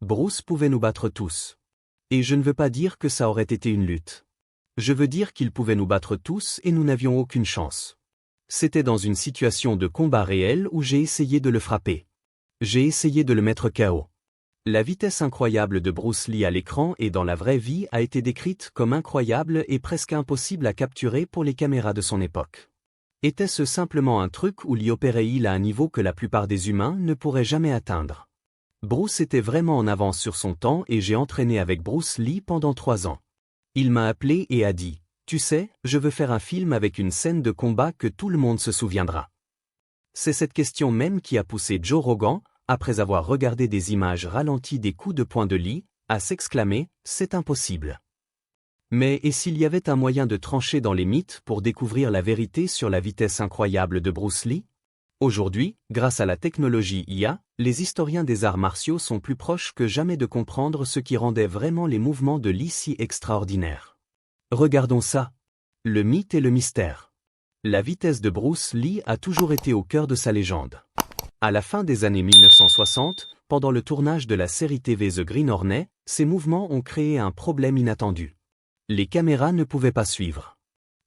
Bruce pouvait nous battre tous. Et je ne veux pas dire que ça aurait été une lutte. Je veux dire qu'il pouvait nous battre tous et nous n'avions aucune chance. C'était dans une situation de combat réel où j'ai essayé de le frapper. J'ai essayé de le mettre KO. La vitesse incroyable de Bruce Lee à l'écran et dans la vraie vie a été décrite comme incroyable et presque impossible à capturer pour les caméras de son époque. Était-ce simplement un truc où Lee opérait il à un niveau que la plupart des humains ne pourraient jamais atteindre? Bruce était vraiment en avance sur son temps et j'ai entraîné avec Bruce Lee pendant 3 ans. Il m'a appelé et a dit, « Tu sais, je veux faire un film avec une scène de combat que tout le monde se souviendra. » C'est cette question même qui a poussé Joe Rogan, après avoir regardé des images ralenties des coups de poing de Lee, à s'exclamer « C'est impossible ». Mais et s'il y avait un moyen de trancher dans les mythes pour découvrir la vérité sur la vitesse incroyable de Bruce Lee? Aujourd'hui, grâce à la technologie IA, les historiens des arts martiaux sont plus proches que jamais de comprendre ce qui rendait vraiment les mouvements de Lee si extraordinaires. Regardons ça. Le mythe et le mystère. La vitesse de Bruce Lee a toujours été au cœur de sa légende. À la fin des années 1960, pendant le tournage de la série TV The Green Hornet, ces mouvements ont créé un problème inattendu. Les caméras ne pouvaient pas suivre.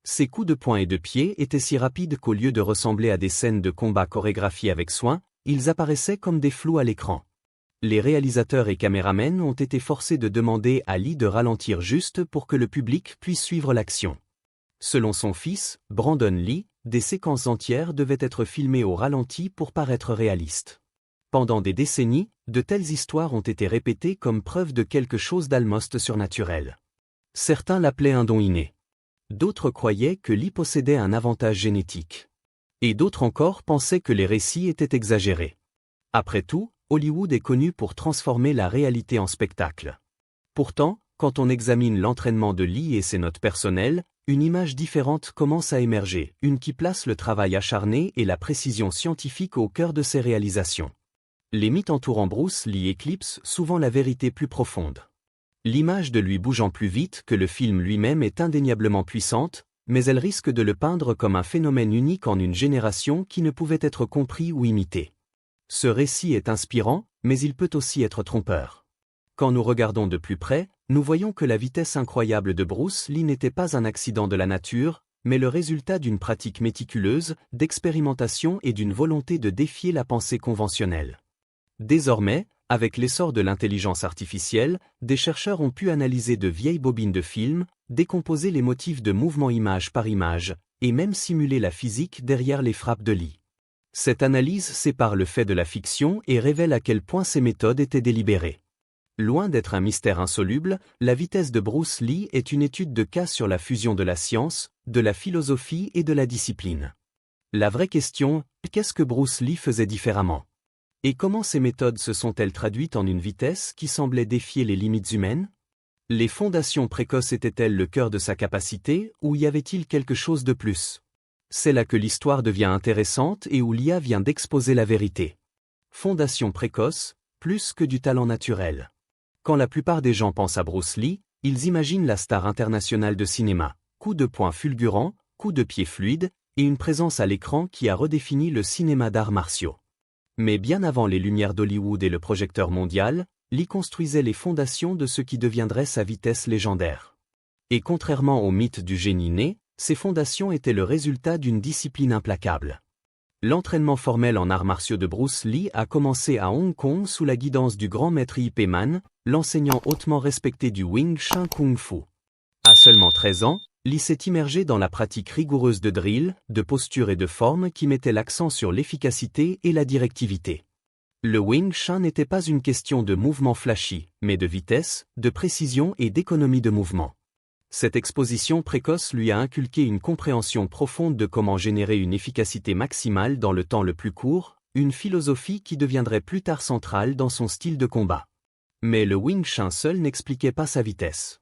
Ces coups de poing et de pied étaient si rapides qu'au lieu de ressembler à des scènes de combat chorégraphiées avec soin, ils apparaissaient comme des flous à l'écran. Les réalisateurs et caméramens ont été forcés de demander à Lee de ralentir juste pour que le public puisse suivre l'action. Selon son fils, Brandon Lee, des séquences entières devaient être filmées au ralenti pour paraître réalistes. Pendant des décennies, de telles histoires ont été répétées comme preuve de quelque chose d'almost surnaturel. Certains l'appelaient un don inné. D'autres croyaient que Lee possédait un avantage génétique. Et d'autres encore pensaient que les récits étaient exagérés. Après tout, Hollywood est connu pour transformer la réalité en spectacle. Pourtant, quand on examine l'entraînement de Lee et ses notes personnelles, une image différente commence à émerger, une qui place le travail acharné et la précision scientifique au cœur de ses réalisations. Les mythes entourant Bruce Lee éclipsent souvent la vérité plus profonde. L'image de lui bougeant plus vite que le film lui-même est indéniablement puissante, mais elle risque de le peindre comme un phénomène unique en une génération qui ne pouvait être compris ou imité. Ce récit est inspirant, mais il peut aussi être trompeur. Quand nous regardons de plus près, nous voyons que la vitesse incroyable de Bruce Lee n'était pas un accident de la nature, mais le résultat d'une pratique méticuleuse, d'expérimentation et d'une volonté de défier la pensée conventionnelle. Désormais, avec l'essor de l'intelligence artificielle, des chercheurs ont pu analyser de vieilles bobines de films, décomposer les motifs de mouvement image par image, et même simuler la physique derrière les frappes de Lee. Cette analyse sépare le fait de la fiction et révèle à quel point ces méthodes étaient délibérées. Loin d'être un mystère insoluble, la vitesse de Bruce Lee est une étude de cas sur la fusion de la science, de la philosophie et de la discipline. La vraie question, qu'est-ce que Bruce Lee faisait différemment? Et comment ces méthodes se sont-elles traduites en une vitesse qui semblait défier les limites humaines? Les fondations précoces étaient-elles le cœur de sa capacité, ou y avait-il quelque chose de plus? C'est là que l'histoire devient intéressante et où l'IA vient d'exposer la vérité. Fondation précoce, plus que du talent naturel. Quand la plupart des gens pensent à Bruce Lee, ils imaginent la star internationale de cinéma, coups de poing fulgurants, coups de pied fluides, et une présence à l'écran qui a redéfini le cinéma d'arts martiaux. Mais bien avant les lumières d'Hollywood et le projecteur mondial, Lee construisait les fondations de ce qui deviendrait sa vitesse légendaire. Et contrairement au mythe du génie né, ces fondations étaient le résultat d'une discipline implacable. L'entraînement formel en arts martiaux de Bruce Lee a commencé à Hong Kong sous la guidance du grand maître Ip Man, l'enseignant hautement respecté du Wing Chun Kung Fu. À seulement 13 ans, Lee s'est immergé dans la pratique rigoureuse de drill, de posture et de forme qui mettait l'accent sur l'efficacité et la directivité. Le Wing Chun n'était pas une question de mouvement flashy, mais de vitesse, de précision et d'économie de mouvement. Cette exposition précoce lui a inculqué une compréhension profonde de comment générer une efficacité maximale dans le temps le plus court, une philosophie qui deviendrait plus tard centrale dans son style de combat. Mais le Wing Chun seul n'expliquait pas sa vitesse.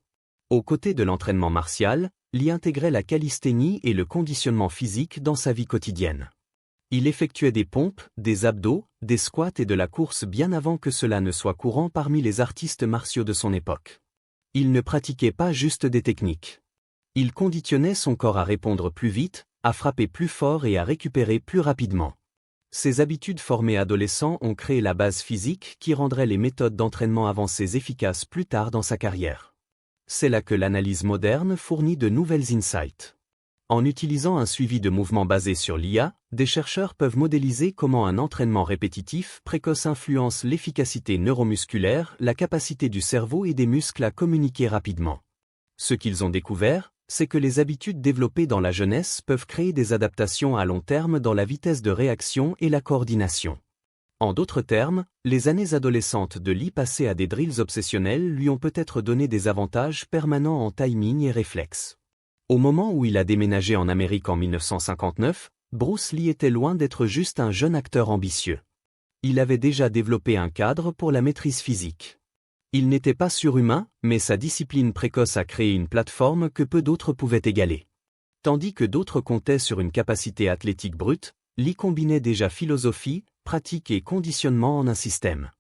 Aux côtés de l'entraînement martial, Lee intégrait la calisthénie et le conditionnement physique dans sa vie quotidienne. Il effectuait des pompes, des abdos, des squats et de la course bien avant que cela ne soit courant parmi les artistes martiaux de son époque. Il ne pratiquait pas juste des techniques. Il conditionnait son corps à répondre plus vite, à frapper plus fort et à récupérer plus rapidement. Ces habitudes formées adolescents ont créé la base physique qui rendrait les méthodes d'entraînement avancées efficaces plus tard dans sa carrière. C'est là que l'analyse moderne fournit de nouvelles insights. En utilisant un suivi de mouvements basé sur l'IA, des chercheurs peuvent modéliser comment un entraînement répétitif précoce influence l'efficacité neuromusculaire, la capacité du cerveau et des muscles à communiquer rapidement. Ce qu'ils ont découvert, c'est que les habitudes développées dans la jeunesse peuvent créer des adaptations à long terme dans la vitesse de réaction et la coordination. En d'autres termes, les années adolescentes de Lee passées à des drills obsessionnels lui ont peut-être donné des avantages permanents en timing et réflexe. Au moment où il a déménagé en Amérique en 1959, Bruce Lee était loin d'être juste un jeune acteur ambitieux. Il avait déjà développé un cadre pour la maîtrise physique. Il n'était pas surhumain, mais sa discipline précoce a créé une plateforme que peu d'autres pouvaient égaler. Tandis que d'autres comptaient sur une capacité athlétique brute, Lee combinait déjà philosophie, pratique et conditionnement en un système.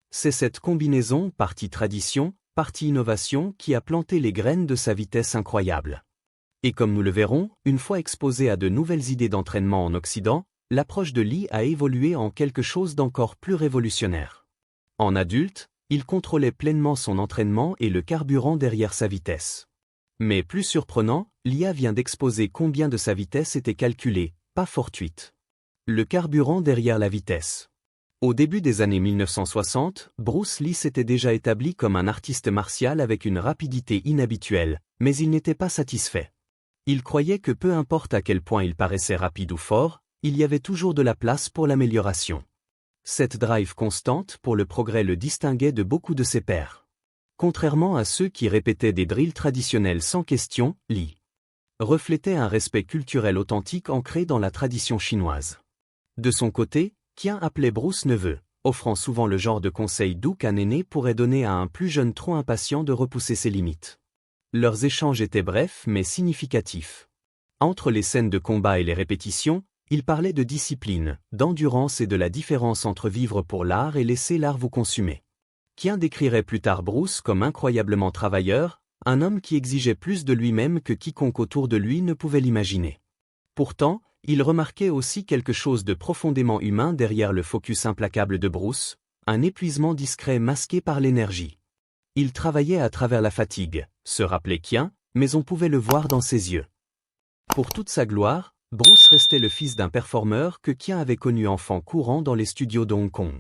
C'est cette combinaison, partie tradition, partie innovation, qui a planté les graines de sa vitesse incroyable. Et comme nous le verrons, une fois exposé à de nouvelles idées d'entraînement en Occident, l'approche de Lee a évolué en quelque chose d'encore plus révolutionnaire. En adulte, il contrôlait pleinement son entraînement et le carburant derrière sa vitesse. Mais plus surprenant, l'IA vient d'exposer combien de sa vitesse était calculée, pas fortuite. Le carburant derrière la vitesse. Au début des années 1960, Bruce Lee s'était déjà établi comme un artiste martial avec une rapidité inhabituelle, mais il n'était pas satisfait. Il croyait que peu importe à quel point il paraissait rapide ou fort, il y avait toujours de la place pour l'amélioration. Cette drive constante pour le progrès le distinguait de beaucoup de ses pairs. Contrairement à ceux qui répétaient des drills traditionnels sans question, Lee reflétait un respect culturel authentique ancré dans la tradition chinoise. De son côté, Qian appelait Bruce neveu, offrant souvent le genre de conseil doux qu'un aîné pourrait donner à un plus jeune trop impatient de repousser ses limites. Leurs échanges étaient brefs mais significatifs. Entre les scènes de combat et les répétitions, ils parlaient de discipline, d'endurance et de la différence entre vivre pour l'art et laisser l'art vous consumer. Qian décrirait plus tard Bruce comme incroyablement travailleur, un homme qui exigeait plus de lui-même que quiconque autour de lui ne pouvait l'imaginer. Pourtant, il remarquait aussi quelque chose de profondément humain derrière le focus implacable de Bruce, un épuisement discret masqué par l'énergie. Il travaillait à travers la fatigue, se rappelait Qian, mais on pouvait le voir dans ses yeux. Pour toute sa gloire, Bruce restait le fils d'un performeur que Qian avait connu enfant courant dans les studios de Hong Kong.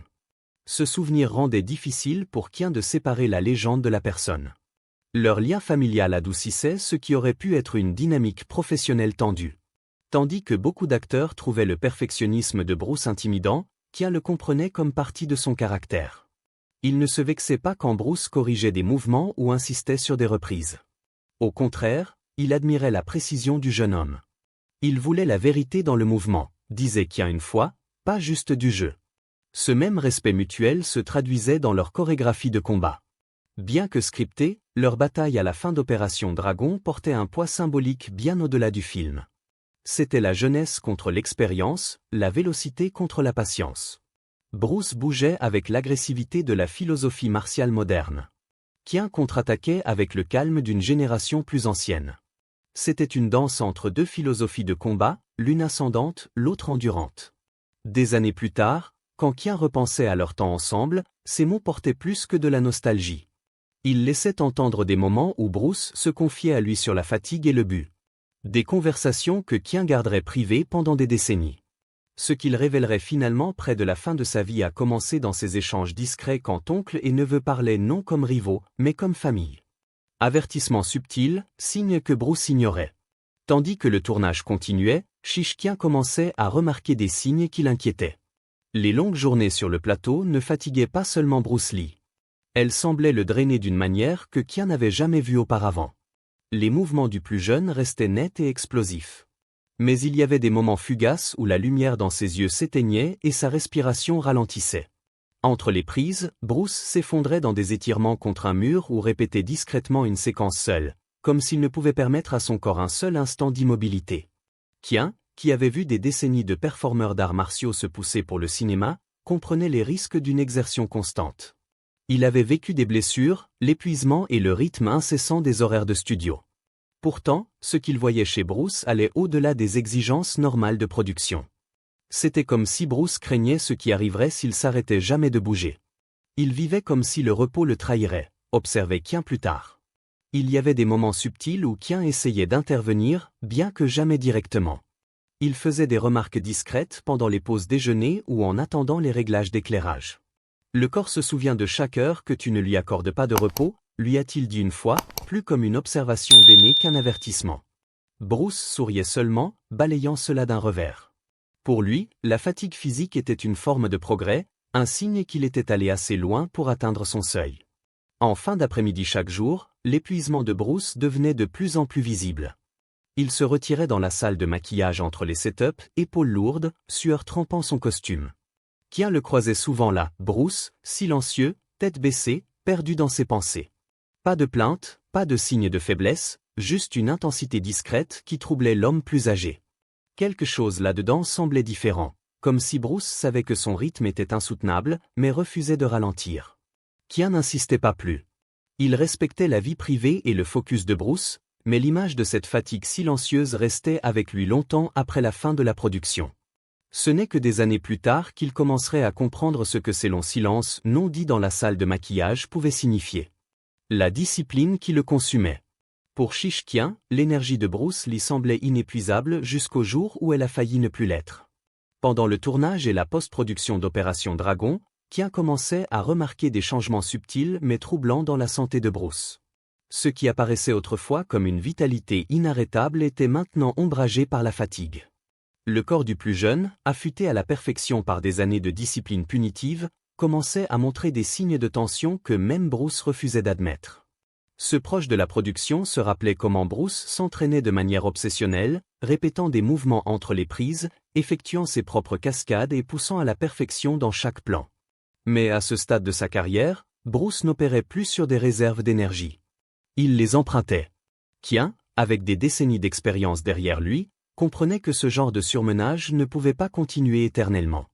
Ce souvenir rendait difficile pour Qian de séparer la légende de la personne. Leur lien familial adoucissait ce qui aurait pu être une dynamique professionnelle tendue. Tandis que beaucoup d'acteurs trouvaient le perfectionnisme de Bruce intimidant, Qian le comprenait comme partie de son caractère. Il ne se vexait pas quand Bruce corrigeait des mouvements ou insistait sur des reprises. Au contraire, il admirait la précision du jeune homme. Il voulait la vérité dans le mouvement, disait Qian une fois, pas juste du jeu. Ce même respect mutuel se traduisait dans leur chorégraphie de combat. Bien que scriptée, leur bataille à la fin d'Opération Dragon portait un poids symbolique bien au-delà du film. C'était la jeunesse contre l'expérience, la vélocité contre la patience. Bruce bougeait avec l'agressivité de la philosophie martiale moderne. Qian contre-attaquait avec le calme d'une génération plus ancienne. C'était une danse entre deux philosophies de combat, l'une ascendante, l'autre endurante. Des années plus tard, quand Qian repensait à leur temps ensemble, ces mots portaient plus que de la nostalgie. Il laissait entendre des moments où Bruce se confiait à lui sur la fatigue et le but. Des conversations que Qian garderait privées pendant des décennies. Ce qu'il révélerait finalement près de la fin de sa vie a commencé dans ces échanges discrets quand oncle et neveu parlaient non comme rivaux, mais comme famille. Avertissement subtil, signe que Bruce ignorait. Tandis que le tournage continuait, Qian commençait à remarquer des signes qui l'inquiétaient. Les longues journées sur le plateau ne fatiguaient pas seulement Bruce Lee. Elles semblaient le drainer d'une manière que Qian n'avait jamais vue auparavant. Les mouvements du plus jeune restaient nets et explosifs. Mais il y avait des moments fugaces où la lumière dans ses yeux s'éteignait et sa respiration ralentissait. Entre les prises, Bruce s'effondrait dans des étirements contre un mur ou répétait discrètement une séquence seule, comme s'il ne pouvait permettre à son corps un seul instant d'immobilité. Qian, qui avait vu des décennies de performeurs d'arts martiaux se pousser pour le cinéma, comprenait les risques d'une exertion constante. Il avait vécu des blessures, l'épuisement et le rythme incessant des horaires de studio. Pourtant, ce qu'il voyait chez Bruce allait au-delà des exigences normales de production. C'était comme si Bruce craignait ce qui arriverait s'il s'arrêtait jamais de bouger. Il vivait comme si le repos le trahirait, observait Qian plus tard. Il y avait des moments subtils où Qian essayait d'intervenir, bien que jamais directement. Il faisait des remarques discrètes pendant les pauses déjeuner ou en attendant les réglages d'éclairage. Le corps se souvient de chaque heure que tu ne lui accordes pas de repos, lui a-t-il dit une fois, plus comme une observation d'aîné qu'un avertissement. Bruce souriait seulement, balayant cela d'un revers. Pour lui, la fatigue physique était une forme de progrès, un signe qu'il était allé assez loin pour atteindre son seuil. En fin d'après-midi chaque jour, l'épuisement de Bruce devenait de plus en plus visible. Il se retirait dans la salle de maquillage entre les setups, épaules lourdes, sueur trempant son costume. Qian le croisait souvent là, Bruce, silencieux, tête baissée, perdu dans ses pensées. Pas de plainte, pas de signe de faiblesse, juste une intensité discrète qui troublait l'homme plus âgé. Quelque chose là-dedans semblait différent, comme si Bruce savait que son rythme était insoutenable, mais refusait de ralentir. Qian n'insistait pas plus. Il respectait la vie privée et le focus de Bruce, mais l'image de cette fatigue silencieuse restait avec lui longtemps après la fin de la production. Ce n'est que des années plus tard qu'il commencerait à comprendre ce que ces longs silences non dits dans la salle de maquillage pouvaient signifier. La discipline qui le consumait. Pour Chiche Qian, l'énergie de Bruce lui semblait inépuisable jusqu'au jour où elle a failli ne plus l'être. Pendant le tournage et la post-production d'Opération Dragon, Qian commençait à remarquer des changements subtils mais troublants dans la santé de Bruce. Ce qui apparaissait autrefois comme une vitalité inarrêtable était maintenant ombragé par la fatigue. Le corps du plus jeune, affûté à la perfection par des années de discipline punitive, commençait à montrer des signes de tension que même Bruce refusait d'admettre. Ce proche de la production se rappelait comment Bruce s'entraînait de manière obsessionnelle, répétant des mouvements entre les prises, effectuant ses propres cascades et poussant à la perfection dans chaque plan. Mais à ce stade de sa carrière, Bruce n'opérait plus sur des réserves d'énergie. Il les empruntait. Qian, avec des décennies d'expérience derrière lui, comprenait que ce genre de surmenage ne pouvait pas continuer éternellement.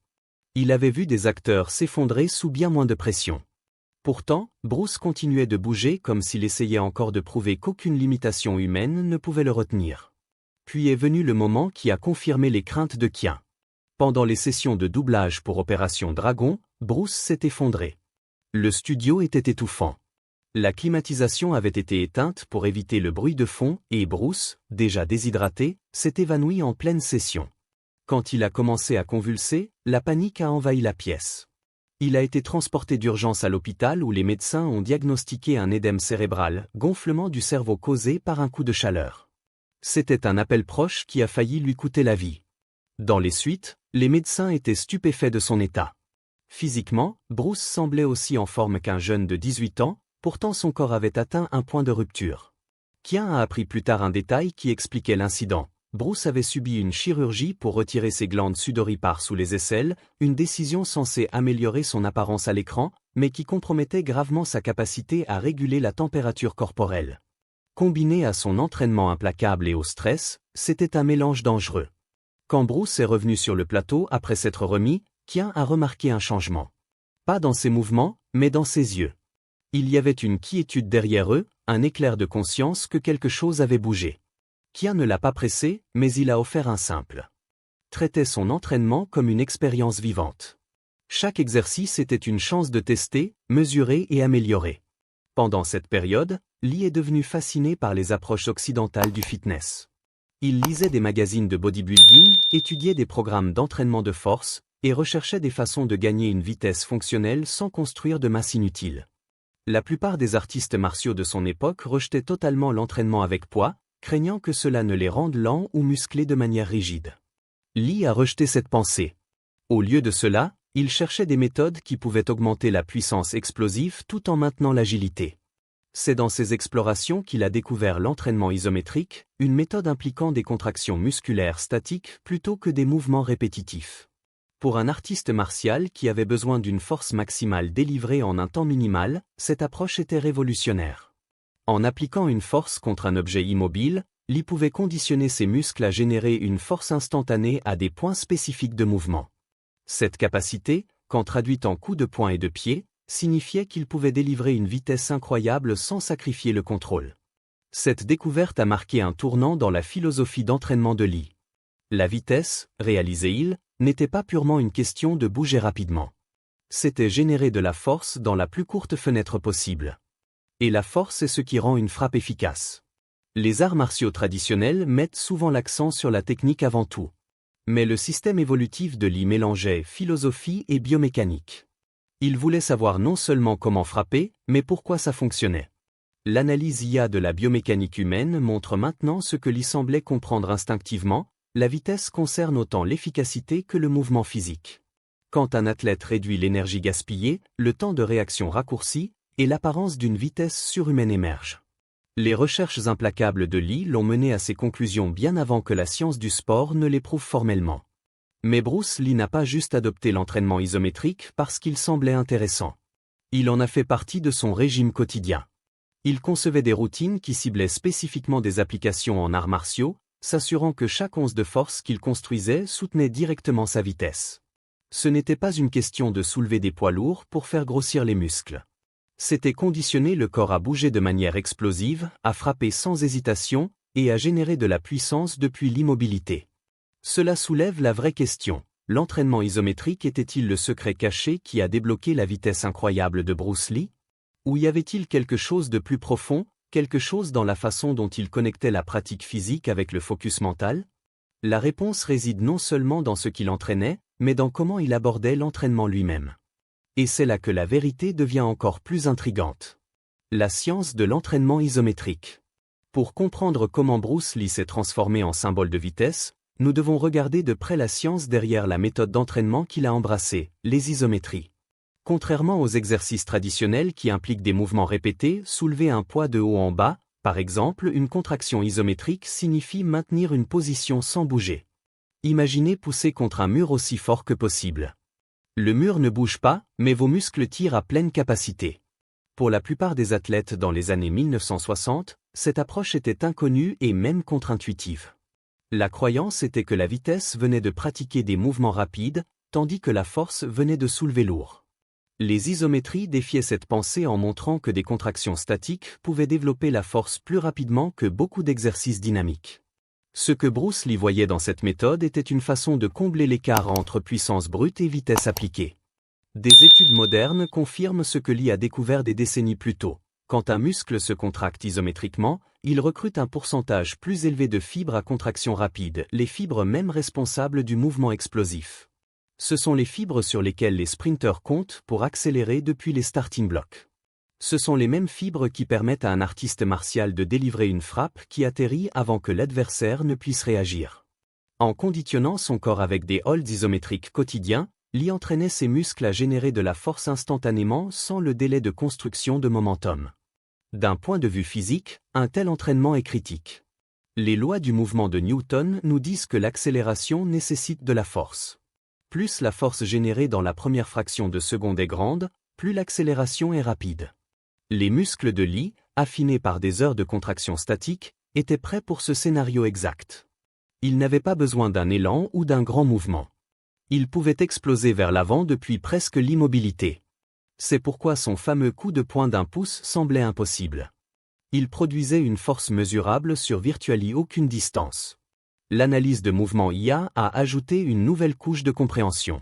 Il avait vu des acteurs s'effondrer sous bien moins de pression. Pourtant, Bruce continuait de bouger comme s'il essayait encore de prouver qu'aucune limitation humaine ne pouvait le retenir. Puis est venu le moment qui a confirmé les craintes de Qian. Pendant les sessions de doublage pour Opération Dragon, Bruce s'est effondré. Le studio était étouffant. La climatisation avait été éteinte pour éviter le bruit de fond et Bruce, déjà déshydraté, s'est évanoui en pleine session. Quand il a commencé à convulser, la panique a envahi la pièce. Il a été transporté d'urgence à l'hôpital où les médecins ont diagnostiqué un édème cérébral, gonflement du cerveau causé par un coup de chaleur. C'était un appel proche qui a failli lui coûter la vie. Dans les suites, les médecins étaient stupéfaits de son état. Physiquement, Bruce semblait aussi en forme qu'un jeune de 18 ans, pourtant son corps avait atteint un point de rupture. Qian a appris plus tard un détail qui expliquait l'incident. Bruce avait subi une chirurgie pour retirer ses glandes sudoripares sous les aisselles, une décision censée améliorer son apparence à l'écran, mais qui compromettait gravement sa capacité à réguler la température corporelle. Combiné à son entraînement implacable et au stress, c'était un mélange dangereux. Quand Bruce est revenu sur le plateau après s'être remis, Qian a remarqué un changement. Pas dans ses mouvements, mais dans ses yeux. Il y avait une quiétude derrière eux, un éclair de conscience que quelque chose avait bougé. Qian ne l'a pas pressé, mais il a offert un simple. Traitait son entraînement comme une expérience vivante. Chaque exercice était une chance de tester, mesurer et améliorer. Pendant cette période, Lee est devenu fasciné par les approches occidentales du fitness. Il lisait des magazines de bodybuilding, étudiait des programmes d'entraînement de force, et recherchait des façons de gagner une vitesse fonctionnelle sans construire de masse inutile. La plupart des artistes martiaux de son époque rejetaient totalement l'entraînement avec poids, craignant que cela ne les rende lents ou musclés de manière rigide. Lee a rejeté cette pensée. Au lieu de cela, il cherchait des méthodes qui pouvaient augmenter la puissance explosive tout en maintenant l'agilité. C'est dans ses explorations qu'il a découvert l'entraînement isométrique, une méthode impliquant des contractions musculaires statiques plutôt que des mouvements répétitifs. Pour un artiste martial qui avait besoin d'une force maximale délivrée en un temps minimal, cette approche était révolutionnaire. En appliquant une force contre un objet immobile, Lee pouvait conditionner ses muscles à générer une force instantanée à des points spécifiques de mouvement. Cette capacité, quand traduite en coups de poing et de pied, signifiait qu'il pouvait délivrer une vitesse incroyable sans sacrifier le contrôle. Cette découverte a marqué un tournant dans la philosophie d'entraînement de Lee. La vitesse, réalisait-il, n'était pas purement une question de bouger rapidement. C'était générer de la force dans la plus courte fenêtre possible. Et la force est ce qui rend une frappe efficace. Les arts martiaux traditionnels mettent souvent l'accent sur la technique avant tout. Mais le système évolutif de Lee mélangeait philosophie et biomécanique. Il voulait savoir non seulement comment frapper, mais pourquoi ça fonctionnait. L'analyse IA de la biomécanique humaine montre maintenant ce que Lee semblait comprendre instinctivement: la vitesse concerne autant l'efficacité que le mouvement physique. Quand un athlète réduit l'énergie gaspillée, le temps de réaction raccourcit, et l'apparence d'une vitesse surhumaine émerge. Les recherches implacables de Lee l'ont mené à ces conclusions bien avant que la science du sport ne les prouve formellement. Mais Bruce Lee n'a pas juste adopté l'entraînement isométrique parce qu'il semblait intéressant. Il en a fait partie de son régime quotidien. Il concevait des routines qui ciblaient spécifiquement des applications en arts martiaux, s'assurant que chaque once de force qu'il construisait soutenait directement sa vitesse. Ce n'était pas une question de soulever des poids lourds pour faire grossir les muscles. C'était conditionner le corps à bouger de manière explosive, à frapper sans hésitation, et à générer de la puissance depuis l'immobilité. Cela soulève la vraie question: l'entraînement isométrique était-il le secret caché qui a débloqué la vitesse incroyable de Bruce Lee? Ou y avait-il quelque chose de plus profond, quelque chose dans la façon dont il connectait la pratique physique avec le focus mental? La réponse réside non seulement dans ce qu'il entraînait, mais dans comment il abordait l'entraînement lui-même. Et c'est là que la vérité devient encore plus intrigante. La science de l'entraînement isométrique. Pour comprendre comment Bruce Lee s'est transformé en symbole de vitesse, nous devons regarder de près la science derrière la méthode d'entraînement qu'il a embrassée, les isométries. Contrairement aux exercices traditionnels qui impliquent des mouvements répétés, soulever un poids de haut en bas, par exemple, une contraction isométrique signifie maintenir une position sans bouger. Imaginez pousser contre un mur aussi fort que possible. Le mur ne bouge pas, mais vos muscles tirent à pleine capacité. Pour la plupart des athlètes dans les années 1960, cette approche était inconnue et même contre-intuitive. La croyance était que la vitesse venait de pratiquer des mouvements rapides, tandis que la force venait de soulever lourd. Les isométries défiaient cette pensée en montrant que des contractions statiques pouvaient développer la force plus rapidement que beaucoup d'exercices dynamiques. Ce que Bruce Lee voyait dans cette méthode était une façon de combler l'écart entre puissance brute et vitesse appliquée. Des études modernes confirment ce que Lee a découvert des décennies plus tôt. Quand un muscle se contracte isométriquement, il recrute un pourcentage plus élevé de fibres à contraction rapide, les fibres même responsables du mouvement explosif. Ce sont les fibres sur lesquelles les sprinteurs comptent pour accélérer depuis les starting blocks. Ce sont les mêmes fibres qui permettent à un artiste martial de délivrer une frappe qui atterrit avant que l'adversaire ne puisse réagir. En conditionnant son corps avec des holds isométriques quotidiens, Lee entraînait ses muscles à générer de la force instantanément sans le délai de construction de momentum. D'un point de vue physique, un tel entraînement est critique. Les lois du mouvement de Newton nous disent que l'accélération nécessite de la force. Plus la force générée dans la première fraction de seconde est grande, plus l'accélération est rapide. Les muscles de Lee, affinés par des heures de contraction statique, étaient prêts pour ce scénario exact. Ils n'avaient pas besoin d'un élan ou d'un grand mouvement. Ils pouvaient exploser vers l'avant depuis presque l'immobilité. C'est pourquoi son fameux coup de poing d'1 pouce semblait impossible. Il produisait une force mesurable sur virtuellement aucune distance. L'analyse de mouvement IA a ajouté une nouvelle couche de compréhension.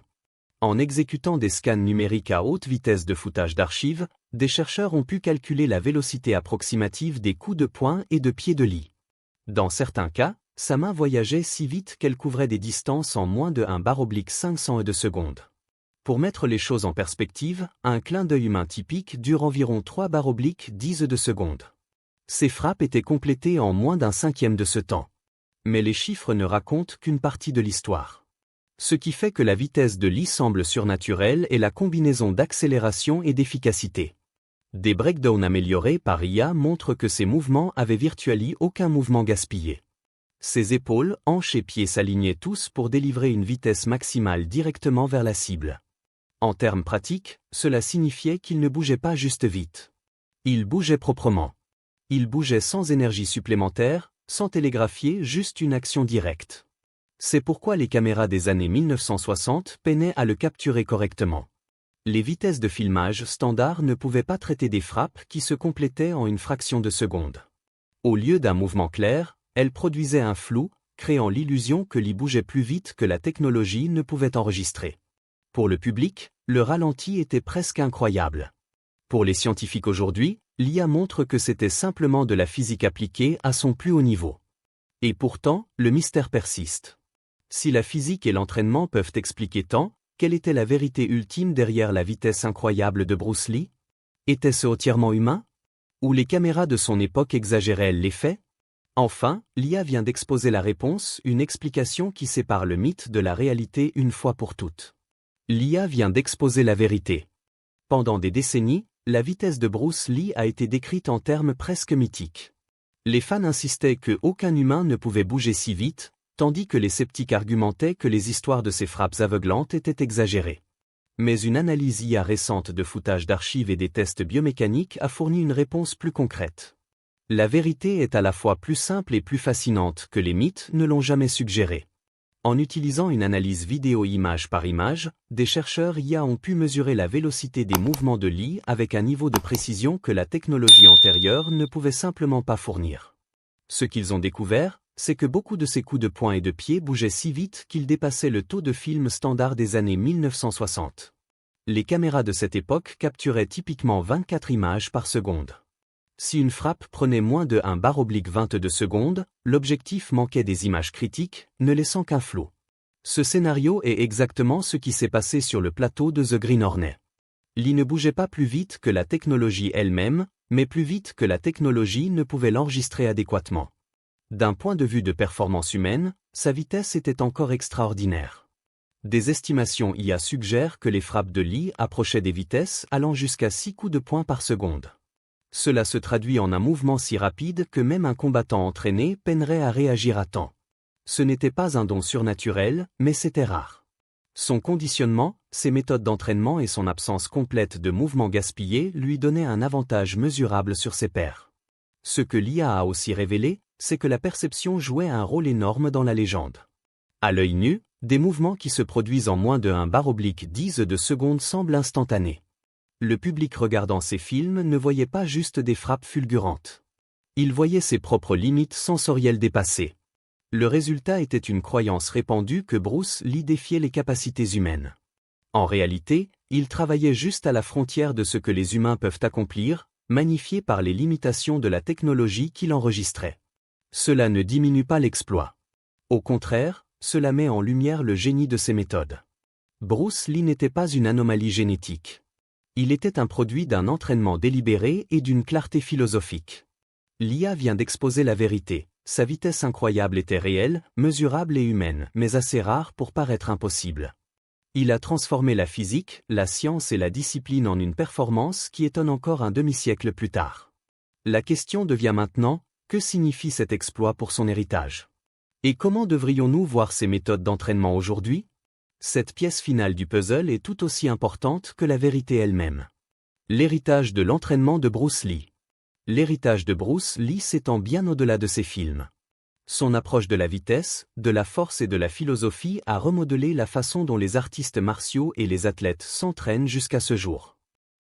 En exécutant des scans numériques à haute vitesse de foutage d'archives, des chercheurs ont pu calculer la vélocité approximative des coups de poing et de pied de Lee. Dans certains cas, sa main voyageait si vite qu'elle couvrait des distances en moins de 1/500 de seconde. Pour mettre les choses en perspective, un clin d'œil humain typique dure environ 3/10 de seconde. Ces frappes étaient complétées en moins d'1/5 de ce temps. Mais les chiffres ne racontent qu'une partie de l'histoire. Ce qui fait que la vitesse de Lee semble surnaturelle est la combinaison d'accélération et d'efficacité. Des breakdowns améliorés par IA montrent que ses mouvements avaient virtuellement aucun mouvement gaspillé. Ses épaules, hanches et pieds s'alignaient tous pour délivrer une vitesse maximale directement vers la cible. En termes pratiques, cela signifiait qu'il ne bougeait pas juste vite. Il bougeait proprement. Il bougeait sans énergie supplémentaire, sans télégraphier, juste une action directe. C'est pourquoi les caméras des années 1960 peinaient à le capturer correctement. Les vitesses de filmage standard ne pouvaient pas traiter des frappes qui se complétaient en une fraction de seconde. Au lieu d'un mouvement clair, elles produisaient un flou, créant l'illusion que Lee bougeait plus vite que la technologie ne pouvait enregistrer. Pour le public, le ralenti était presque incroyable. Pour les scientifiques aujourd'hui, l'IA montre que c'était simplement de la physique appliquée à son plus haut niveau. Et pourtant, le mystère persiste. Si la physique et l'entraînement peuvent expliquer tant, quelle était la vérité ultime derrière la vitesse incroyable de Bruce Lee? Était-ce entièrement humain? Ou les caméras de son époque exagéraient-elles les faits? Enfin, l'IA vient d'exposer la réponse, une explication qui sépare le mythe de la réalité une fois pour toutes. L'IA vient d'exposer la vérité. Pendant des décennies, la vitesse de Bruce Lee a été décrite en termes presque mythiques. Les fans insistaient qu'aucun humain ne pouvait bouger si vite, tandis que les sceptiques argumentaient que les histoires de ses frappes aveuglantes étaient exagérées. Mais une analyse IA récente de footage d'archives et des tests biomécaniques a fourni une réponse plus concrète. La vérité est à la fois plus simple et plus fascinante que les mythes ne l'ont jamais suggéré. En utilisant une analyse vidéo image par image, des chercheurs IA ont pu mesurer la vélocité des mouvements de Lee avec un niveau de précision que la technologie antérieure ne pouvait simplement pas fournir. Ce qu'ils ont découvert, c'est que beaucoup de ces coups de poing et de pied bougeaient si vite qu'ils dépassaient le taux de film standard des années 1960. Les caméras de cette époque capturaient typiquement 24 images par seconde. Si une frappe prenait moins de 1/22 secondes, l'objectif manquait des images critiques, ne laissant qu'un flou. Ce scénario est exactement ce qui s'est passé sur le plateau de The Green Hornet. Lee ne bougeait pas plus vite que la technologie elle-même, mais plus vite que la technologie ne pouvait l'enregistrer adéquatement. D'un point de vue de performance humaine, sa vitesse était encore extraordinaire. Des estimations IA suggèrent que les frappes de Lee approchaient des vitesses allant jusqu'à 6 coups de poing par seconde. Cela se traduit en un mouvement si rapide que même un combattant entraîné peinerait à réagir à temps. Ce n'était pas un don surnaturel, mais c'était rare. Son conditionnement, ses méthodes d'entraînement et son absence complète de mouvements gaspillés lui donnaient un avantage mesurable sur ses pairs. Ce que l'IA a aussi révélé, c'est que la perception jouait un rôle énorme dans la légende. À l'œil nu, des mouvements qui se produisent en moins de 1/10 de seconde semblent instantanés. Le public regardant ces films ne voyait pas juste des frappes fulgurantes. Il voyait ses propres limites sensorielles dépassées. Le résultat était une croyance répandue que Bruce Lee défiait les capacités humaines. En réalité, il travaillait juste à la frontière de ce que les humains peuvent accomplir, magnifié par les limitations de la technologie qu'il enregistrait. Cela ne diminue pas l'exploit. Au contraire, cela met en lumière le génie de ses méthodes. Bruce Lee n'était pas une anomalie génétique. Il était un produit d'un entraînement délibéré et d'une clarté philosophique. L'IA vient d'exposer la vérité. Sa vitesse incroyable était réelle, mesurable et humaine, mais assez rare pour paraître impossible. Il a transformé la physique, la science et la discipline en une performance qui étonne encore un demi-siècle plus tard. La question devient maintenant, que signifie cet exploit pour son héritage? Et comment devrions-nous voir ces méthodes d'entraînement aujourd'hui? Cette pièce finale du puzzle est tout aussi importante que la vérité elle-même. L'héritage de l'entraînement de Bruce Lee. L'héritage de Bruce Lee s'étend bien au-delà de ses films. Son approche de la vitesse, de la force et de la philosophie a remodelé la façon dont les artistes martiaux et les athlètes s'entraînent jusqu'à ce jour.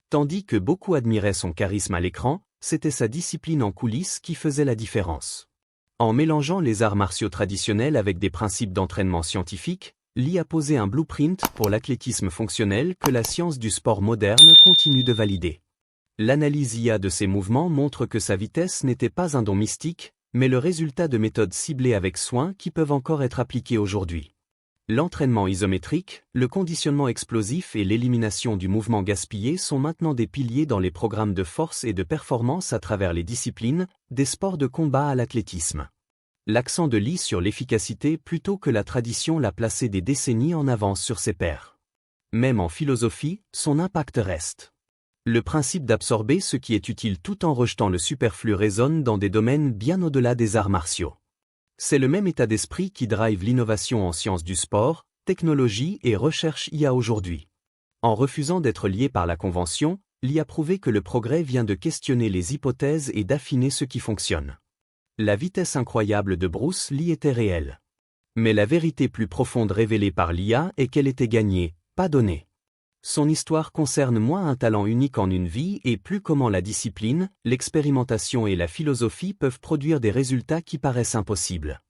Tandis que beaucoup admiraient son charisme à l'écran, c'était sa discipline en coulisses qui faisait la différence. En mélangeant les arts martiaux traditionnels avec des principes d'entraînement scientifiques, Lee a posé un blueprint pour l'athlétisme fonctionnel que la science du sport moderne continue de valider. L'analyse IA de ses mouvements montre que sa vitesse n'était pas un don mystique, mais le résultat de méthodes ciblées avec soin qui peuvent encore être appliquées aujourd'hui. L'entraînement isométrique, le conditionnement explosif et l'élimination du mouvement gaspillé sont maintenant des piliers dans les programmes de force et de performance à travers les disciplines, des sports de combat à l'athlétisme. L'accent de Lee sur l'efficacité plutôt que la tradition l'a placé des décennies en avance sur ses pairs. Même en philosophie, son impact reste. Le principe d'absorber ce qui est utile tout en rejetant le superflu résonne dans des domaines bien au-delà des arts martiaux. C'est le même état d'esprit qui drive l'innovation en sciences du sport, technologie et recherche IA aujourd'hui. En refusant d'être lié par la convention, Lee a prouvé que le progrès vient de questionner les hypothèses et d'affiner ce qui fonctionne. La vitesse incroyable de Bruce Lee était réelle. Mais la vérité plus profonde révélée par l'IA est qu'elle était gagnée, pas donnée. Son histoire concerne moins un talent unique en une vie et plus comment la discipline, l'expérimentation et la philosophie peuvent produire des résultats qui paraissent impossibles.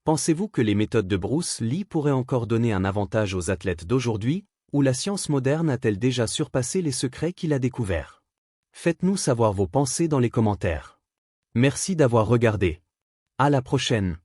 Pensez-vous que les méthodes de Bruce Lee pourraient encore donner un avantage aux athlètes d'aujourd'hui, ou la science moderne a-t-elle déjà surpassé les secrets qu'il a découverts? Faites-nous savoir vos pensées dans les commentaires. Merci d'avoir regardé. À la prochaine.